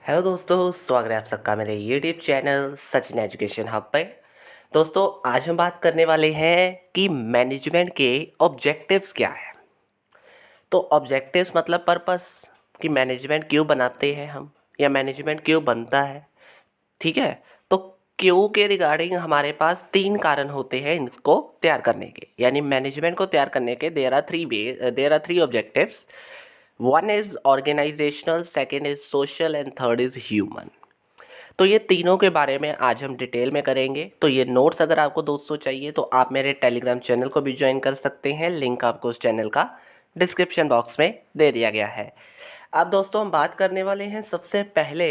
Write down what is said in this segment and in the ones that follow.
Hello दोस्तों, स्वागत है आप सबका मेरे YouTube channel Sachin education hub पे। दोस्तों, आज हम बात करने वाले हैं कि मैनेजमेंट के ऑब्जेक्टिव्स क्या है। तो ऑब्जेक्टिव्स मतलब पर्पस, कि मैनेजमेंट क्यों बनाते हैं हम या मैनेजमेंट क्यों बनता है। ठीक है। तो क्यों के रिगार्डिंग हमारे पास 3 कारण होते हैं इनको तैयार करने के, यानी मैनेजमेंट को तैयार करने के there are 3 objectives. One is organisational, second is social and third is human. तो ये तीनों के बारे में आज हम डिटेल में करेंगे। तो ये नोट्स अगर आपको दोस्तों चाहिए तो आप मेरे टेलीग्राम चैनल को भी ज्वाइन कर सकते हैं। लिंक आपको उस चैनल का डिस्क्रिप्शन बॉक्स में दे दिया गया है। अब दोस्तों हम बात करने वाले हैं सबसे पहले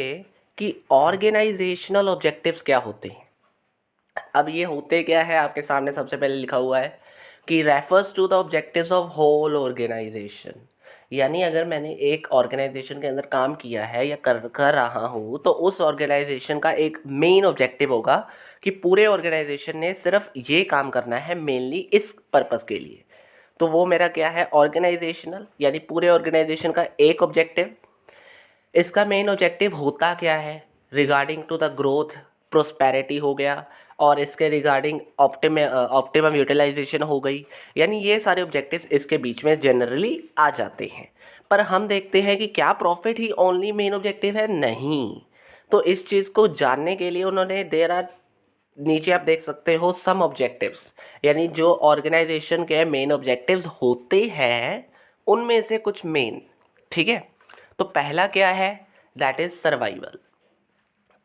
कि ऑर्गेनाइजेशनल ऑब्जेक्टिव्स क्या होते हैं। अब ये होते क्या है, आपके सामने सबसे पहले लिखा हुआ है कि refers to the objectives of whole organisation. यानी अगर मैंने एक ऑर्गेनाइजेशन के अंदर काम किया है या कर रहा हूँ तो उस ऑर्गेनाइजेशन का एक मेन ऑब्जेक्टिव होगा कि पूरे ऑर्गेनाइजेशन ने सिर्फ ये काम करना है मेनली इस पर्पस के लिए। तो वो मेरा क्या है, ऑर्गेनाइजेशनल, यानी पूरे ऑर्गेनाइजेशन का एक ऑब्जेक्टिव। इसका मेन ऑब्जेक्टिव होता क्या है, regarding to the growth, prosperity हो गया, और इसके रिगार्डिंग ऑप्टिमम यूटिलाइजेशन हो गई। यानी ये सारे ऑब्जेक्टिव्स इसके बीच में जनरली आ जाते हैं। पर हम देखते हैं कि क्या प्रॉफिट ही ओनली मेन ऑब्जेक्टिव है? नहीं। तो इस चीज़ को जानने के लिए उन्होंने देर आर, नीचे आप देख सकते हो, सम ऑब्जेक्टिव्स, यानी जो ऑर्गेनाइजेशन के मेन ऑब्जेक्टिव्स होते हैं उनमें से कुछ मेन। ठीक है। तो पहला क्या है, दैट इज सर्वाइवल।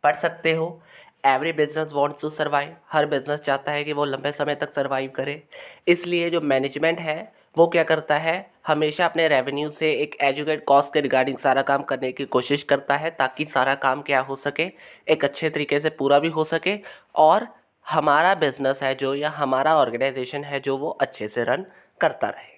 पढ़ सकते हो, every business wants to survive. हर बिजनेस चाहता है कि वो लंबे समय तक सर्वाइव करे। इसलिए जो मैनेजमेंट है वो क्या करता है, हमेशा अपने रेवेन्यू से एक एजुकेट कॉस्ट के रिगार्डिंग सारा काम करने की कोशिश करता है ताकि सारा काम क्या हो सके, एक अच्छे तरीके से पूरा भी हो सके, और हमारा बिजनेस है जो, या हमारा ऑर्गेनाइजेशन है जो, वो अच्छे से रन करता रहे।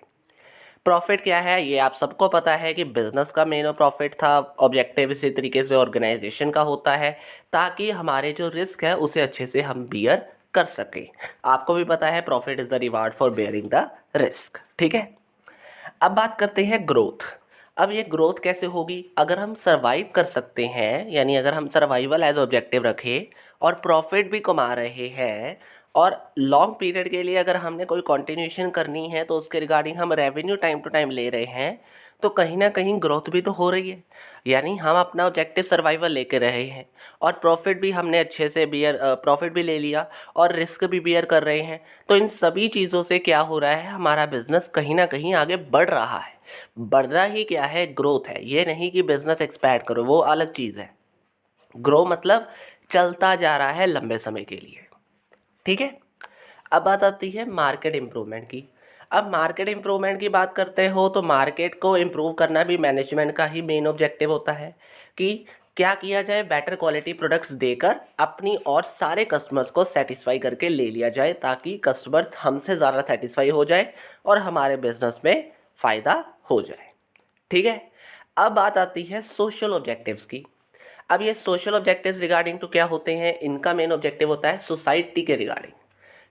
प्रॉफिट क्या है, ये आप सबको पता है कि बिजनेस का मेन प्रॉफिट था। ऑब्जेक्टिव इसी तरीके से ऑर्गेनाइजेशन का होता है ताकि हमारे जो रिस्क है उसे अच्छे से हम बियर कर सकें। आपको भी पता है profit is the reward for bearing the risk. ठीक है। अब बात करते हैं ग्रोथ। अब ये ग्रोथ कैसे होगी, अगर हम सर्वाइव कर सकते हैं, यानी अगर हम सर्वाइवल एज ऑब्जेक्टिव रखें और प्रॉफिट भी कमा रहे हैं, और लॉन्ग पीरियड के लिए अगर हमने कोई कंटिन्यूएशन करनी है तो उसके रिगार्डिंग हम रेवेन्यू टाइम टू टाइम ले रहे हैं, तो कहीं ना कहीं ग्रोथ भी तो हो रही है। यानी हम अपना ऑब्जेक्टिव सर्वाइवल लेके रहे हैं और प्रॉफिट भी हमने अच्छे से बियर, प्रॉफिट भी ले लिया और रिस्क भी बियर कर रहे हैं। तो इन सभी चीज़ों से क्या हो रहा है, हमारा बिजनेस कहीं ना कहीं आगे बढ़ रहा है। बढ़ना ही क्या है, ग्रोथ है। ये नहीं कि बिजनेस एक्सपैंड करो, वो अलग चीज़ है। ग्रो मतलब चलता जा रहा है लंबे समय के लिए। ठीक है। अब बात आती है मार्केट इम्प्रूवमेंट की। अब मार्केट इम्प्रूवमेंट की बात करते हो तो मार्केट को इम्प्रूव करना भी मैनेजमेंट का ही मेन ऑब्जेक्टिव होता है कि क्या किया जाए, बेटर क्वालिटी प्रोडक्ट्स देकर अपनी और सारे कस्टमर्स को सेटिस्फाई करके ले लिया जाए ताकि कस्टमर्स हमसे ज़्यादा सेटिस्फाई हो जाए और हमारे बिजनेस में फ़ायदा हो जाए। ठीक है। अब बात आती है सोशल ऑब्जेक्टिव्स की। अब ये सोशल ऑब्जेक्टिव्स रिगार्डिंग टू क्या होते हैं, इनका मेन ऑब्जेक्टिव होता है सोसाइटी के रिगार्डिंग,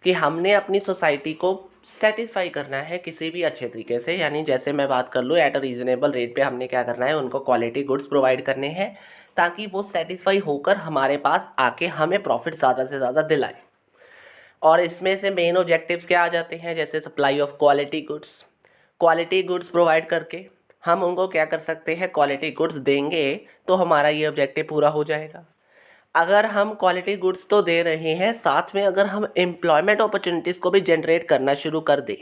कि हमने अपनी सोसाइटी को सेटिस्फाई करना है किसी भी अच्छे तरीके से। यानी जैसे मैं बात कर लूँ, एट अ रीजनेबल रेट पे हमने क्या करना है, उनको क्वालिटी गुड्स प्रोवाइड करने हैं ताकि वो सेटिस्फाई होकर हमारे पास आके हमें प्रॉफिट ज़्यादा से ज़्यादा दिलाए। और इसमें से मेन ऑब्जेक्टिव्स क्या आ जाते हैं, जैसे supply of quality goods. Quality goods provide करके हम उनको क्या कर सकते हैं, क्वालिटी गुड्स देंगे तो हमारा ये ऑब्जेक्टिव पूरा हो जाएगा। अगर हम क्वालिटी गुड्स तो दे रहे हैं, साथ में अगर हम एम्प्लॉयमेंट अपॉर्चुनिटीज़ को भी जनरेट करना शुरू कर दें,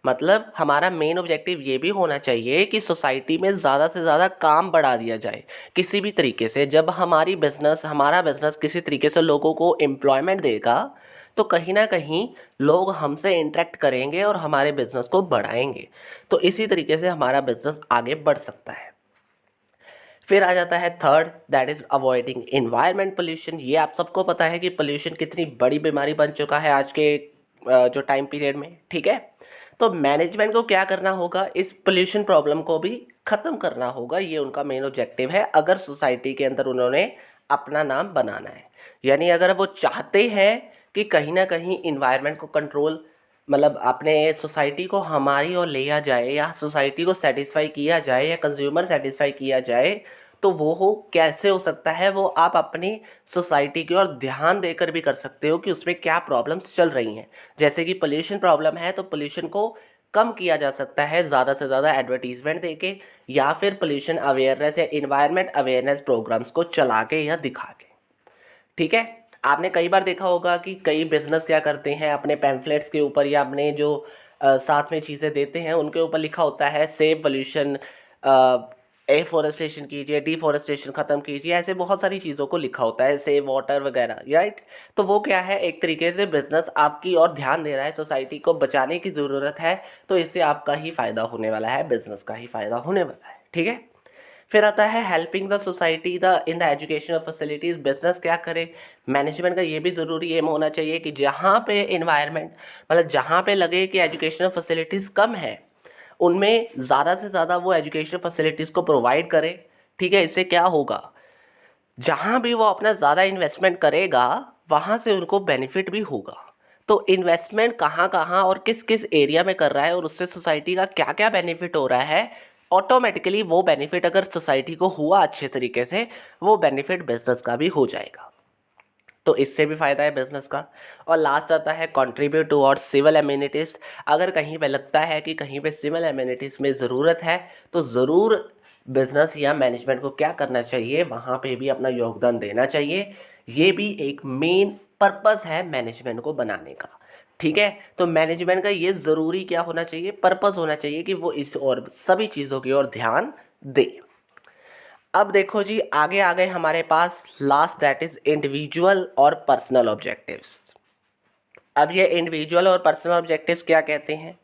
मतलब हमारा मेन ऑब्जेक्टिव ये भी होना चाहिए कि सोसाइटी में ज़्यादा से ज़्यादा काम बढ़ा दिया जाए किसी भी तरीके से। जब हमारा बिजनेस किसी तरीके से लोगों को एम्प्लॉयमेंट देगा तो कहीं ना कहीं लोग हमसे इंटरेक्ट करेंगे और हमारे बिजनेस को बढ़ाएंगे। तो इसी तरीके से हमारा बिजनेस आगे बढ़ सकता है। फिर आ जाता है third, that is avoiding environment pollution. ये आप सबको पता है कि पोल्यूशन कितनी बड़ी बीमारी बन चुका है आज के जो टाइम पीरियड में। ठीक है। तो मैनेजमेंट को क्या करना होगा, इस पोल्यूशन प्रॉब्लम को भी ख़त्म करना होगा। ये उनका मेन ऑब्जेक्टिव है अगर सोसाइटी के अंदर उन्होंने अपना नाम बनाना है। यानी अगर वो चाहते हैं कि कहीं ना कहीं इन्वायरमेंट को कंट्रोल, मतलब अपने सोसाइटी को हमारी ओर लिया जाए या सोसाइटी को सेटिस्फाई किया जाए या कंज्यूमर सेटिस्फाई किया जाए, तो वो हो कैसे हो सकता है, वो आप अपनी सोसाइटी की ओर ध्यान देकर भी कर सकते हो कि उसमें क्या प्रॉब्लम्स चल रही हैं। जैसे कि पोल्यूशन प्रॉब्लम है तो पोल्यूशन को कम किया जा सकता है ज़्यादा से ज़्यादा एडवर्टीजमेंट देके, या फिर पोल्यूशन अवेयरनेस या इन्वायरमेंट अवेयरनेस प्रोग्राम्स को चला के या दिखा के। ठीक है, आपने कई बार देखा होगा कि कई बिजनेस क्या करते हैं, अपने पैम्फलेट्स के ऊपर या अपने जो साथ में चीज़ें देते हैं उनके ऊपर लिखा होता है सेव पोल्यूशन, एफॉरेस्टेशन कीजिए, डिफॉरेस्टेशन ख़त्म कीजिए, ऐसे बहुत सारी चीज़ों को लिखा होता है, सेव वाटर वगैरह, राइट। तो वो क्या है, एक तरीके से बिजनेस आपकी ओर ध्यान दे रहा है, सोसाइटी को बचाने की ज़रूरत है, तो इससे आपका ही फ़ायदा होने वाला है, बिजनेस का ही फ़ायदा होने वाला है। ठीक है, फिर आता है helping the society the in the educational facilities. Business क्या करे, मैनेजमेंट का ये भी ज़रूरी एम होना चाहिए कि जहाँ पे इन्वायरमेंट, मतलब जहाँ पे लगे कि एजुकेशनल फैसिलिटीज़ कम है उनमें ज़्यादा से ज़्यादा वो एजुकेशनल फैसिलिटीज़ को प्रोवाइड करे। ठीक है, इससे क्या होगा, जहाँ भी वो अपना ज़्यादा इन्वेस्टमेंट करेगा वहाँ से उनको बेनिफिट भी होगा। तो इन्वेस्टमेंट कहाँ कहाँ और किस किस एरिया में कर रहा है और उससे सोसाइटी का क्या क्या बेनिफिट हो रहा है, ऑटोमेटिकली वो बेनिफिट अगर सोसाइटी को हुआ अच्छे तरीके से, वो बेनिफिट बिजनेस का भी हो जाएगा, तो इससे भी फ़ायदा है बिजनेस का। और लास्ट आता है कंट्रीब्यूट टुवर्ड्स सिविल एमिनिटीज़। अगर कहीं पे लगता है कि कहीं पे सिविल एमिनिटीज़ में ज़रूरत है तो ज़रूर बिजनेस या मैनेजमेंट को क्या करना चाहिए, वहाँ पे भी अपना योगदान देना चाहिए। ये भी एक मेन पर्पस है मैनेजमेंट को बनाने का। ठीक है, तो मैनेजमेंट का ये ज़रूरी क्या होना चाहिए, पर्पस होना चाहिए कि वो इस और सभी चीज़ों की ओर ध्यान दे। अब देखो जी, आगे आ गए हमारे पास लास्ट, दैट इज इंडिविजुअल और पर्सनल ऑब्जेक्टिव्स। अब ये इंडिविजुअल और पर्सनल ऑब्जेक्टिव्स क्या कहते हैं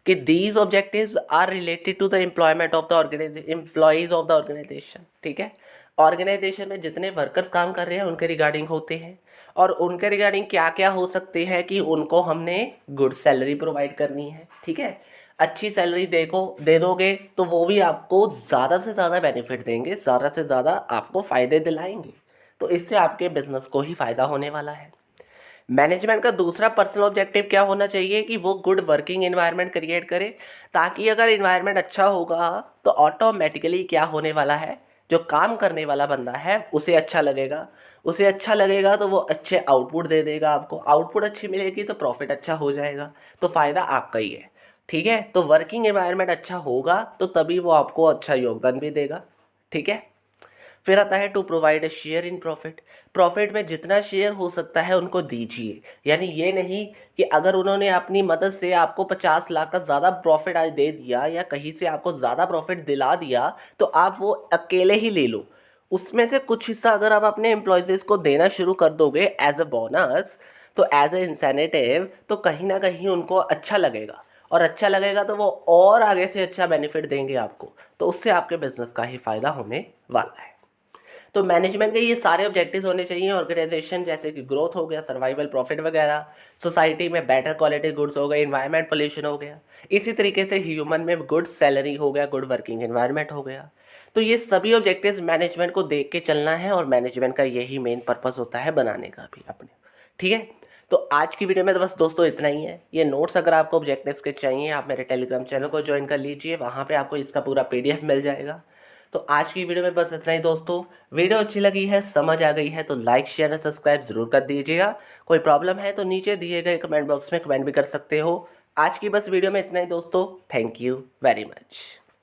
कि these objectives are related to the employment of the employees of the organisation. ठीक है, ऑर्गेनाइजेशन में जितने वर्कर्स काम कर रहे हैं उनके रिगार्डिंग होते हैं, और उनके रिगार्डिंग क्या क्या हो सकते हैं कि उनको हमने गुड सैलरी प्रोवाइड करनी है। ठीक है, अच्छी सैलरी दे दोगे तो वो भी आपको ज़्यादा से ज़्यादा बेनिफिट देंगे, ज़्यादा से ज़्यादा आपको फ़ायदे दिलाएंगे, तो इससे आपके बिजनेस को ही फ़ायदा होने वाला है। मैनेजमेंट का दूसरा पर्सनल ऑब्जेक्टिव क्या होना चाहिए कि वो गुड वर्किंग एनवायरनमेंट क्रिएट करे, ताकि अगर एनवायरनमेंट अच्छा होगा तो ऑटोमेटिकली क्या होने वाला है, जो काम करने वाला बंदा है उसे अच्छा लगेगा, उसे अच्छा लगेगा तो वो अच्छे आउटपुट दे देगा आपको, आउटपुट अच्छी मिलेगी तो प्रॉफिट अच्छा हो जाएगा, तो फ़ायदा आपका ही है। ठीक है, तो वर्किंग एनवायरनमेंट अच्छा होगा तो तभी वो आपको अच्छा योगदान भी देगा। ठीक है, फिर आता है to provide a share in profit. Profit में जितना शेयर हो सकता है उनको दीजिए, यानी ये नहीं कि अगर उन्होंने अपनी मदद से आपको 50 लाख का ज़्यादा प्रॉफिट आज दे दिया या कहीं से आपको ज़्यादा प्रॉफिट दिला दिया तो आप वो अकेले ही ले लो, उसमें से कुछ हिस्सा अगर आप अपने एम्प्लॉयज़ को देना शुरू कर दोगे एज अ बोनस, तो एज ए इंसेंटिव, तो कहीं ना कहीं उनको अच्छा लगेगा, और अच्छा लगेगा तो वो और आगे से अच्छा बेनिफिट देंगे आपको, तो उससे आपके बिजनेस का ही फ़ायदा होने वाला है। तो मैनेजमेंट के ये सारे ऑब्जेक्टिव्स होने चाहिए ऑर्गेनाइजेशन, जैसे कि ग्रोथ हो गया, सर्वाइवल, प्रॉफिट वगैरह, सोसाइटी में बेटर क्वालिटी गुड्स हो गए, इन्वायरमेंट पोल्यूशन हो गया, इसी तरीके से ह्यूमन में गुड सैलरी हो गया, गुड वर्किंग एनवायरनमेंट हो गया। तो ये सभी ऑब्जेक्टिव्स मैनेजमेंट को देख के चलना है, और मैनेजमेंट का यही मेन पर्पस होता है बनाने का भी अपने। ठीक है, तो आज की वीडियो में तो बस दोस्तों इतना ही है। ये नोट्स अगर आपको ऑब्जेक्टिव्स के चाहिए आप मेरे टेलीग्राम चैनल को ज्वाइन कर लीजिए, वहाँ पे आपको इसका पूरा PDF मिल जाएगा। तो आज की वीडियो में बस इतना ही दोस्तों। वीडियो अच्छी लगी है, समझ आ गई है तो लाइक शेयर और सब्सक्राइब जरूर कर दीजिएगा। कोई प्रॉब्लम है तो नीचे दिए गए कमेंट बॉक्स में कमेंट भी कर सकते हो। आज की बस वीडियो में इतना ही दोस्तों। Thank you very much.